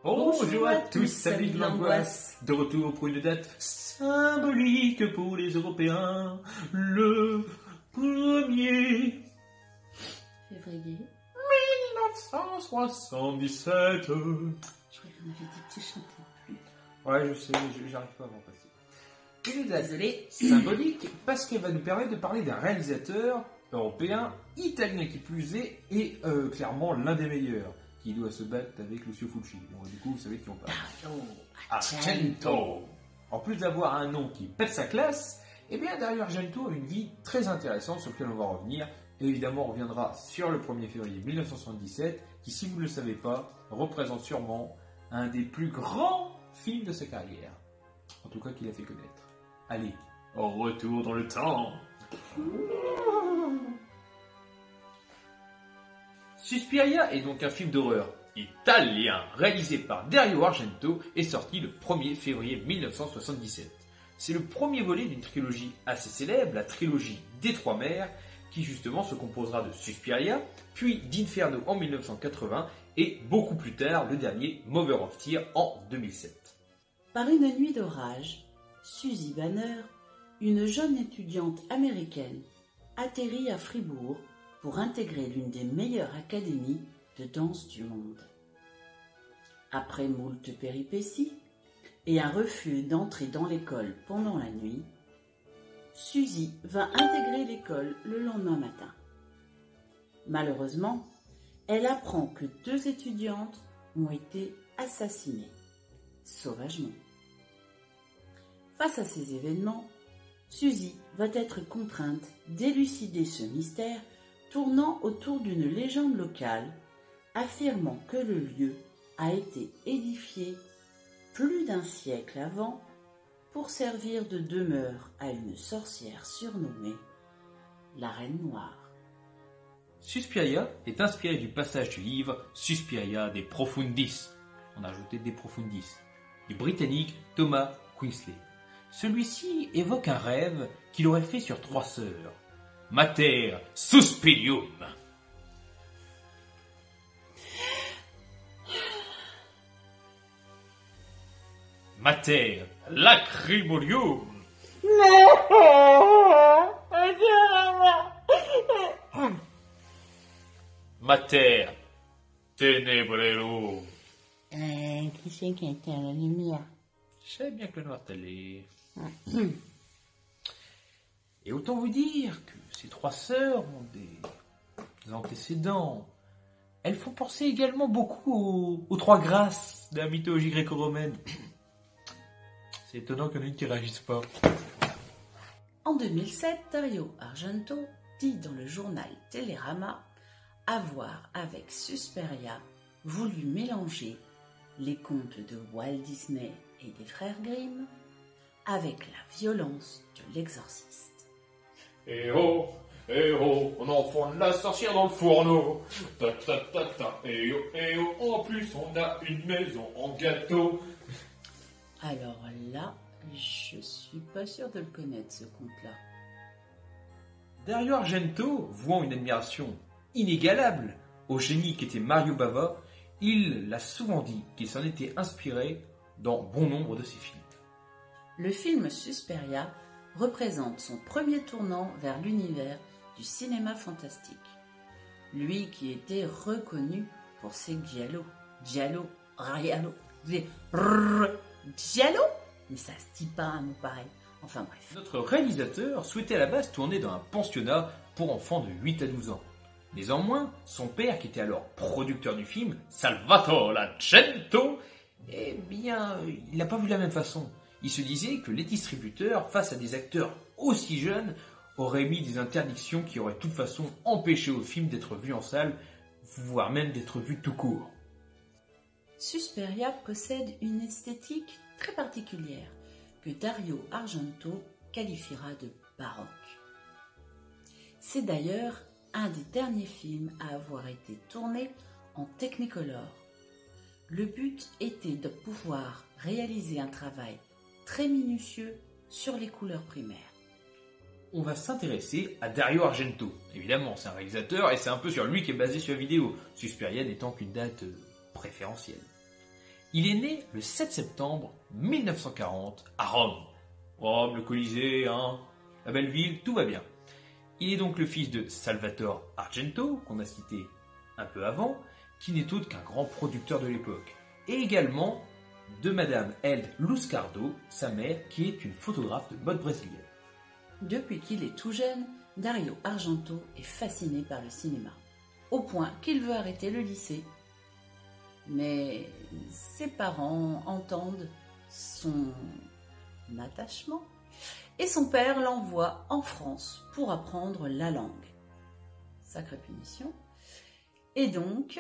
Bonjour à tous, amis de l'angoisse, de retour pour une date symbolique pour les Européens, le 1er février 1977. Je crois qu'on avait dit que tu chantais plus. Ouais, je sais, j'arrive pas à m'en passer. Une date Désolée. symbolique parce qu'elle va nous permettre de parler d'un réalisateur européen, italien qui plus est, et clairement l'un des meilleurs, qui doit se battre avec Lucio Fulci. Bon, du coup, vous savez de qui on parle. Dario Argento. En plus d'avoir un nom qui pète sa classe, eh bien Dario Argento a une vie très intéressante sur laquelle on va revenir. Et évidemment, on reviendra sur le 1er février 1977, qui, si vous ne le savez pas, représente sûrement un des plus grands films de sa carrière. En tout cas, qu'il a fait connaître. Allez, retour dans le temps. Suspiria est donc un film d'horreur italien réalisé par Dario Argento et sorti le 1er février 1977. C'est le premier volet d'une trilogie assez célèbre, la trilogie des Trois Mers, qui justement se composera de Suspiria, puis d'Inferno en 1980 et beaucoup plus tard le dernier Mother of Tears en 2007. Par une nuit d'orage, Suzy Banner, une jeune étudiante américaine, atterrit à Fribourg pour intégrer l'une des meilleures académies de danse du monde. Après moult péripéties et un refus d'entrer dans l'école pendant la nuit, Suzy va intégrer l'école le lendemain matin. Malheureusement, elle apprend que 2 étudiantes ont été assassinées, sauvagement. Face à ces événements, Suzy va être contrainte d'élucider ce mystère tournant autour d'une légende locale affirmant que le lieu a été édifié plus d'1 siècle avant pour servir de demeure à une sorcière surnommée la Reine Noire. Suspiria est inspiré du passage du livre Suspiria de Profundis, on a ajouté des Profundis, du britannique Thomas Quinsley. Celui-ci évoque un rêve qu'il aurait fait sur 3 sœurs. Mater Suspirium. Mater Lacrimonium. Mater Tenebrerum. Qui c'est qui était à la lumière? Je savais bien que le noir t'allait. Et autant vous dire que ces 3 sœurs ont des antécédents. Elles font penser également beaucoup aux 3 grâces de la mythologie gréco-romaine. C'est étonnant qu'il y en ait une qui ne réagisse pas. En 2007, Dario Argento dit dans le journal Télérama avoir, avec Suspiria, voulu mélanger les contes de Walt Disney et des frères Grimm avec la violence de l'exorciste. Eh oh, on enfonce la sorcière dans le fourneau. Ta ta ta ta, eh oh, en plus on a une maison en gâteau. Alors là, je suis pas sûre de le connaître, ce conte-là. Dario Argento, vouant une admiration inégalable au génie qu'était Mario Bava, il l'a souvent dit qu'il s'en était inspiré dans bon nombre de ses films. Le film Suspiria représente son premier tournant vers l'univers du cinéma fantastique. Lui qui était reconnu pour ses giallo, mais ça se dit pas un mot pareil. Enfin bref. Notre réalisateur souhaitait à la base tourner dans un pensionnat pour enfants de 8 à 12 ans. Néanmoins, son père, qui était alors producteur du film, Salvatore Argento, eh bien, il n'a pas vu de la même façon. Il se disait que les distributeurs, face à des acteurs aussi jeunes, auraient mis des interdictions qui auraient de toute façon empêché au film d'être vu en salle, voire même d'être vu tout court. Suspiria possède une esthétique très particulière que Dario Argento qualifiera de baroque. C'est d'ailleurs un des derniers films à avoir été tourné en Technicolor. Le but était de pouvoir réaliser un travail très minutieux sur les couleurs primaires. On va s'intéresser à Dario Argento. Évidemment, c'est un réalisateur et c'est un peu sur lui qu'est basé sur la vidéo, Suspiria n'étant qu'une date préférentielle. Il est né le 7 septembre 1940 à Rome. Rome, le Colisée, la belle ville, tout va bien. Il est donc le fils de Salvatore Argento, qu'on a cité un peu avant, qui n'est autre qu'un grand producteur de l'époque, et également de Madame Elde Luscardo, sa mère, qui est une photographe de mode brésilienne. Depuis qu'il est tout jeune, Dario Argento est fasciné par le cinéma, au point qu'il veut arrêter le lycée. Mais ses parents entendent son attachement et son père l'envoie en France pour apprendre la langue. Sacrée punition. Et donc,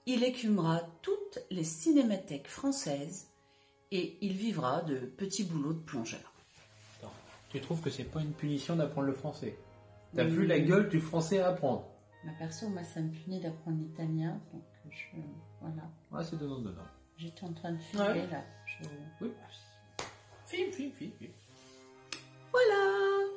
il écumera toutes les cinémathèques françaises et il vivra de petits boulots de plongeur. Attends, tu trouves que c'est pas une punition d'apprendre le français? T'as vu la gueule du français à apprendre? Ma perso, moi, ça me punit d'apprendre l'italien, donc voilà. Ouais, c'est donnant. J'étais en train de filmer, là. Oui. Film. Voilà.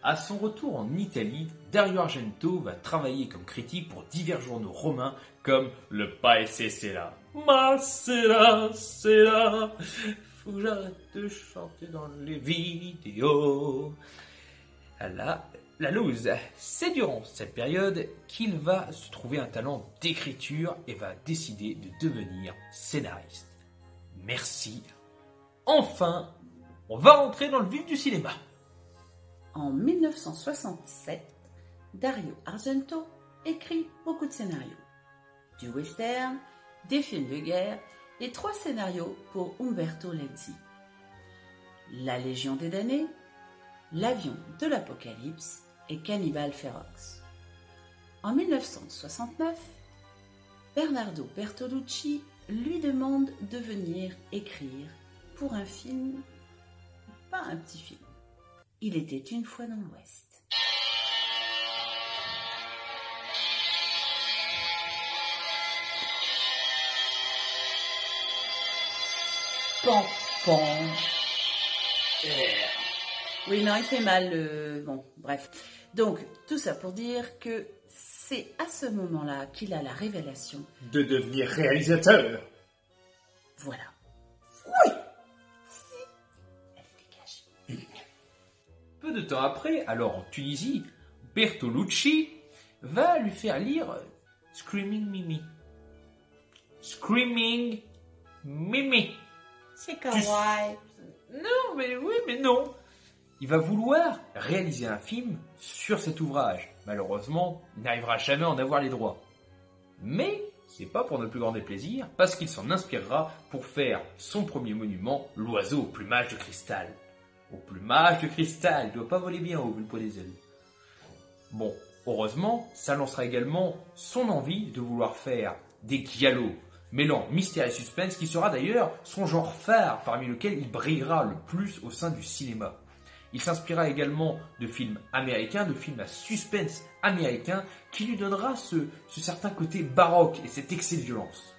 À son retour en Italie, Dario Argento va travailler comme critique pour divers journaux romains comme le Paese Sera. Ma Sera, faut que j'arrête de chanter dans les vidéos. La loose. C'est durant cette période qu'il va se trouver un talent d'écriture et va décider de devenir scénariste. Merci. Enfin, on va rentrer dans le vif du cinéma. En 1967, Dario Argento écrit beaucoup de scénarios. Du western, des films de guerre et 3 scénarios pour Umberto Lenzi. La Légion des damnés, L'avion de l'Apocalypse et Cannibal Ferox. En 1969, Bernardo Bertolucci lui demande de venir écrire pour un film, pas un petit film. Il était une fois dans l'Ouest. Pan, pan. Oui, non, il fait mal. Bon, bref. Donc, tout ça pour dire que c'est à ce moment-là qu'il a la révélation de devenir réalisateur. Voilà. Oui. Si. Elle dégage. Peu de temps après, alors en Tunisie, Bertolucci va lui faire lire Screaming Mimi. Screaming Mimi. C'est kawaii. Non, mais oui, mais non. Il va vouloir réaliser un film sur cet ouvrage. Malheureusement, il n'arrivera jamais à en avoir les droits. Mais c'est pas pour notre plus grand déplaisir, parce qu'il s'en inspirera pour faire son premier monument, l'oiseau au plumage de cristal. Au plumage de cristal, il doit pas voler bien haut vu le poids des ailes. Bon, heureusement, ça lancera également son envie de vouloir faire des giallo, mêlant mystère et suspense, qui sera d'ailleurs son genre phare parmi lequel il brillera le plus au sein du cinéma. Il s'inspirera également de films américains, de films à suspense américains, qui lui donnera ce certain côté baroque et cet excès de violence.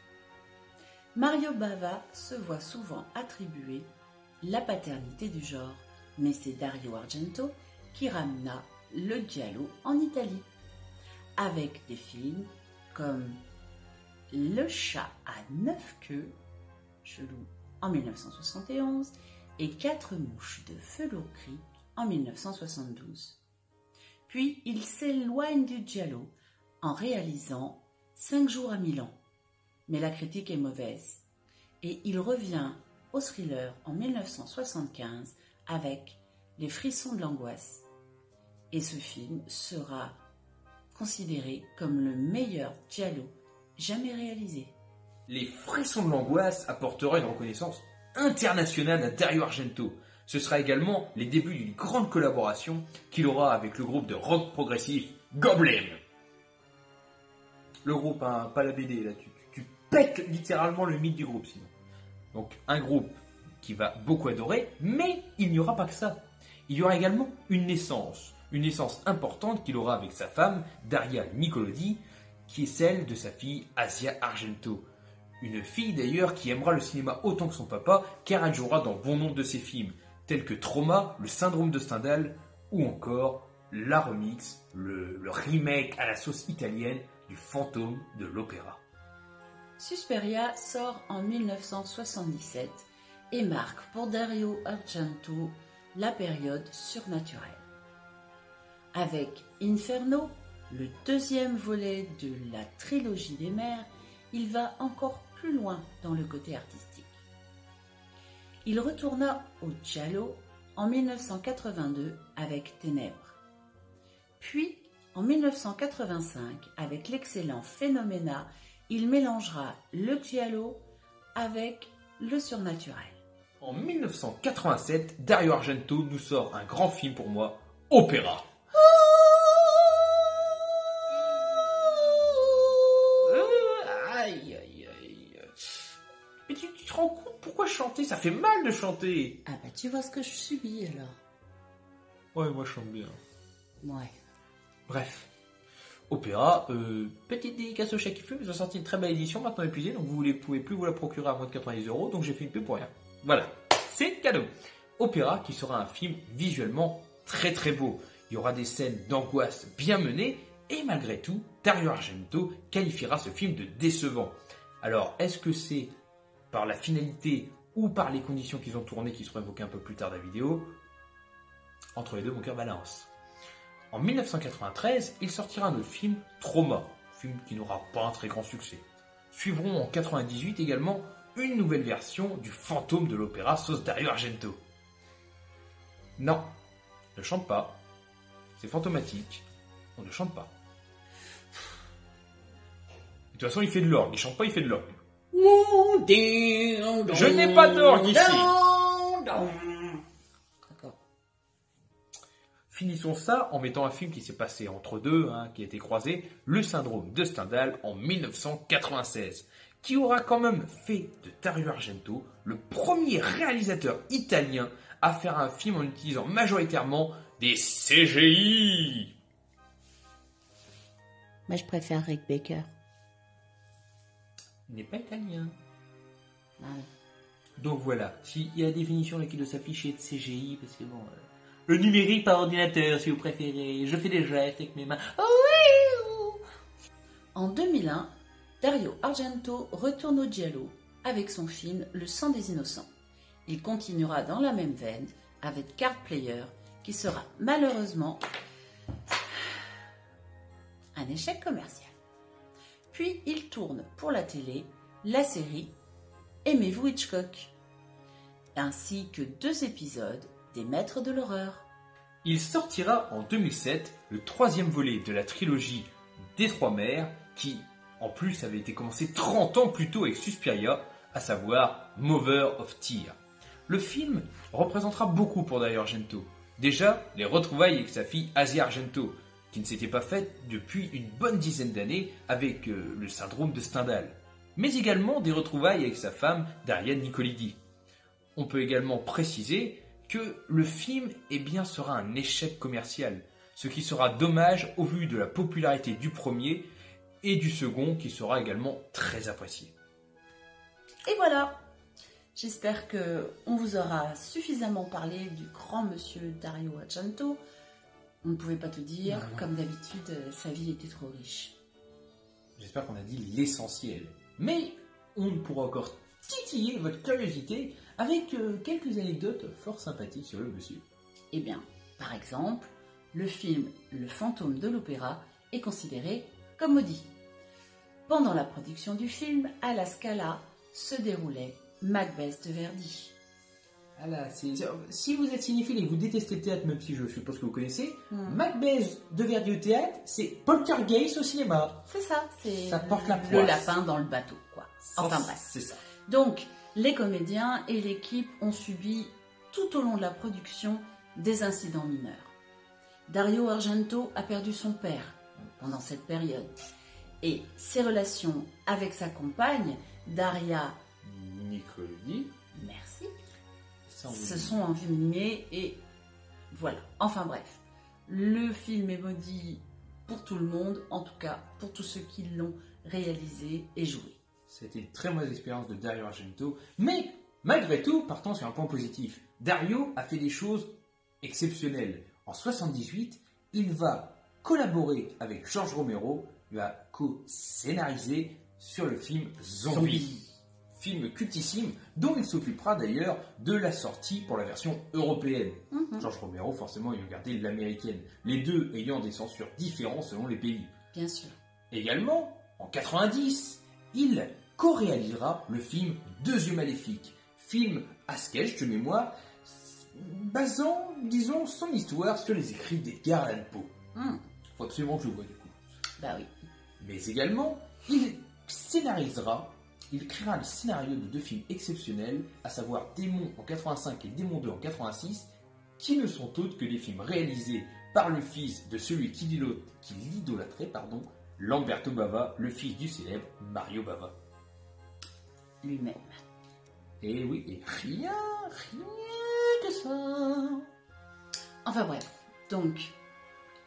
Mario Bava se voit souvent attribuer la paternité du genre, mais c'est Dario Argento qui ramena le giallo en Italie, avec des films comme Le chat à 9 queues, chelou, en 1971, et 4 mouches de Felocric en 1972. Puis il s'éloigne du giallo en réalisant 5 jours à Milan. Mais la critique est mauvaise. Et il revient au thriller en 1975 avec Les frissons de l'angoisse. Et ce film sera considéré comme le meilleur giallo jamais réalisé. Les frissons de l'angoisse apportera une reconnaissance internationale à Dario Argento. Ce sera également les débuts d'une grande collaboration qu'il aura avec le groupe de rock progressif Goblin. Le groupe, hein, pas la BD, là, tu pètes littéralement le mythe du groupe sinon. Donc un groupe qui va beaucoup adorer, mais il n'y aura pas que ça. Il y aura également une naissance importante qu'il aura avec sa femme, Daria Nicolodi, qui est celle de sa fille Asia Argento. Une fille d'ailleurs qui aimera le cinéma autant que son papa, car elle jouera dans bon nombre de ses films, tels que Trauma, Le syndrome de Stendhal, ou encore la remix, le remake à la sauce italienne du Fantôme de l'Opéra. Suspiria sort en 1977 et marque pour Dario Argento la période surnaturelle. Avec Inferno, le deuxième volet de la trilogie des mers, il va encore plus loin dans le côté artistique. Il retourna au giallo en 1982 avec Ténèbres. Puis, en 1985, avec l'excellent Phénoména, il mélangera le giallo avec le surnaturel. En 1987, Dario Argento nous sort un grand film pour moi, Opéra. Aïe, aïe, aïe. Mais tu te rends compte pourquoi chanter? Ça fait mal de chanter. Ah bah tu vois ce que je subis alors. Ouais, moi je chante bien. Ouais. Bref. Opéra, petite dédicace au chat qui fume, ils ont sorti une très belle édition, maintenant épuisée, donc vous ne pouvez plus vous la procurer à moins de 90 €, donc j'ai fait une pub pour rien. Voilà, c'est cadeau. Opéra qui sera un film visuellement très très beau. Il y aura des scènes d'angoisse bien menées, et malgré tout, Dario Argento qualifiera ce film de décevant. Alors, est-ce que c'est par la finalité ou par les conditions qu'ils ont tournées qui seront évoquées un peu plus tard dans la vidéo? Entre les deux, mon cœur balance. En 1993, il sortira un autre film, Trauma, film qui n'aura pas un très grand succès. Suivront en 1998 également une nouvelle version du fantôme de l'opéra sauce Dario Argento. Non, ne chante pas, c'est fantomatique, on ne chante pas. De toute façon, il fait de l'orgue, il chante pas, il fait de l'orgue. Je n'ai pas d'orgue ici. Finissons ça en mettant un film qui s'est passé entre deux, qui a été croisé, Le syndrome de Stendhal en 1996, qui aura quand même fait de Dario Argento le premier réalisateur italien à faire un film en utilisant majoritairement des CGI. Moi je préfère Rick Baker. Il n'est pas italien. Ah oui. Donc voilà, s'il y a la définition là qui doit s'afficher de CGI, parce que bon... le numérique par ordinateur, si vous préférez. Je fais des gestes avec mes mains. Oh oui. En 2001, Dario Argento retourne au giallo avec son film Le sang des innocents. Il continuera dans la même veine avec Card Player, qui sera malheureusement un échec commercial. Puis il tourne pour la télé la série Aimez-vous Hitchcock, ainsi que 2 épisodes des Maîtres de l'horreur. Il sortira en 2007 le 3e volet de la trilogie des Trois Mers, qui en plus avait été commencé 30 ans plus tôt avec Suspiria, à savoir Mother of Tears. Le film représentera beaucoup pour Dario Argento. Déjà, les retrouvailles avec sa fille Asia Argento, qui ne s'était pas faite depuis une bonne dizaine d'années avec le syndrome de Stendhal, mais également des retrouvailles avec sa femme Darian Nicolidi. On peut également préciser que le film sera un échec commercial, ce qui sera dommage au vu de la popularité du premier et du second qui sera également très apprécié. Et voilà, j'espère qu'on vous aura suffisamment parlé du grand monsieur Dario Argento. On ne pouvait pas te dire, comme d'habitude, sa vie était trop riche. J'espère qu'on a dit l'essentiel. Mais on pourra encore titiller votre curiosité avec quelques anecdotes fort sympathiques sur le monsieur. Eh bien, par exemple, le film Le fantôme de l'opéra est considéré comme maudit. Pendant la production du film, à la Scala se déroulait Macbeth de Verdi. Voilà, si vous êtes cinéphile et que vous détestez le théâtre, même si je suppose que vous connaissez, Macbeth de Verdi au théâtre, c'est Poltergeist au cinéma. C'est ça, c'est ça porte la poisse. Le lapin dans le bateau, quoi. Enfin bref. C'est ça. Donc, les comédiens et l'équipe ont subi tout au long de la production des incidents mineurs. Dario Argento a perdu son père pendant cette période et ses relations avec sa compagne, Daria Nicolidi, merci, se sont envenimées et voilà. Enfin bref, le film est maudit pour tout le monde, en tout cas pour tous ceux qui l'ont réalisé et joué. C'était une très mauvaise expérience de Dario Argento, mais malgré tout, partons sur un point positif. Dario a fait des choses exceptionnelles. En 1978, il va collaborer avec George Romero, il va co-scénariser sur le film Zombie. Film cultissime dont il s'occupera d'ailleurs de la sortie pour la version européenne. George Romero, forcément, il a regardé l'américaine, les deux ayant des censures différentes selon les pays. Bien sûr. Également, en 90, il co-réalisera le film Deux yeux maléfiques, film à sketch de mémoire, basant, disons, son histoire sur les écrits d'Edgar Allan Poe. Faut absolument que je le vois du coup. Bah oui. Mais également, il scénarisera, il créera le scénario de deux films exceptionnels, à savoir Démon en 85 et Démon 2 en 86, qui ne sont autres que des films réalisés par le fils de celui qui l'idolâtrait, Lamberto Bava, le fils du célèbre Mario Bava. Lui-même. Et oui, et rien que ça. Enfin bref, donc,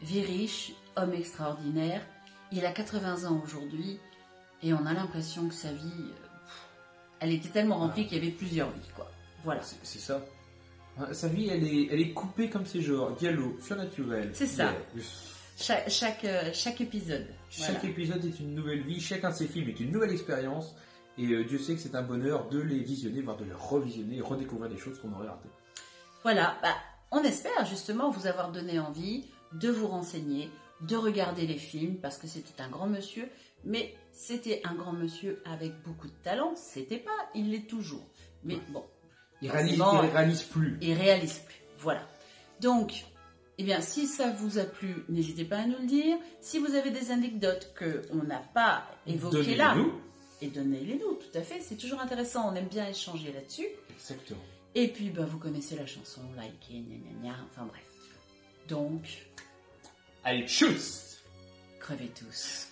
vie riche, homme extraordinaire, il a 80 ans aujourd'hui, et on a l'impression que sa vie, elle était tellement remplie qu'il y avait plusieurs vies, quoi. Voilà. C'est ça. Sa vie, elle est coupée comme c'est genre, dialogue, surnaturel. C'est ça. Chaque épisode. Chaque épisode est une nouvelle vie, chacun de ces films est une nouvelle expérience, et Dieu sait que c'est un bonheur de les visionner, voire de les revisionner, redécouvrir des choses qu'on aurait ratées. Voilà, on espère justement vous avoir donné envie de vous renseigner, de regarder les films, parce que c'était un grand monsieur, mais c'était un grand monsieur avec beaucoup de talent, c'était pas, il l'est toujours. Mais bon. Il réalise plus. Il réalise plus, voilà. Donc, eh bien, si ça vous a plu, n'hésitez pas à nous le dire. Si vous avez des anecdotes qu'on n'a pas évoquées là, et donnez-les-nous, tout à fait. C'est toujours intéressant, on aime bien échanger là-dessus. Exactement. Et puis, vous connaissez la chanson, likez, gna gna gna, enfin bref. Donc, allez, tchuss! Crevez tous.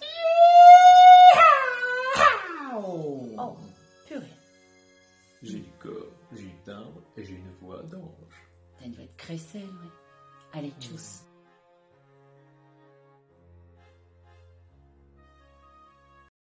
Oh, purée. J'ai du corps, j'ai du timbre et j'ai une voix d'ange. T'as une voix de crécelle, ouais. Allez, tchuss.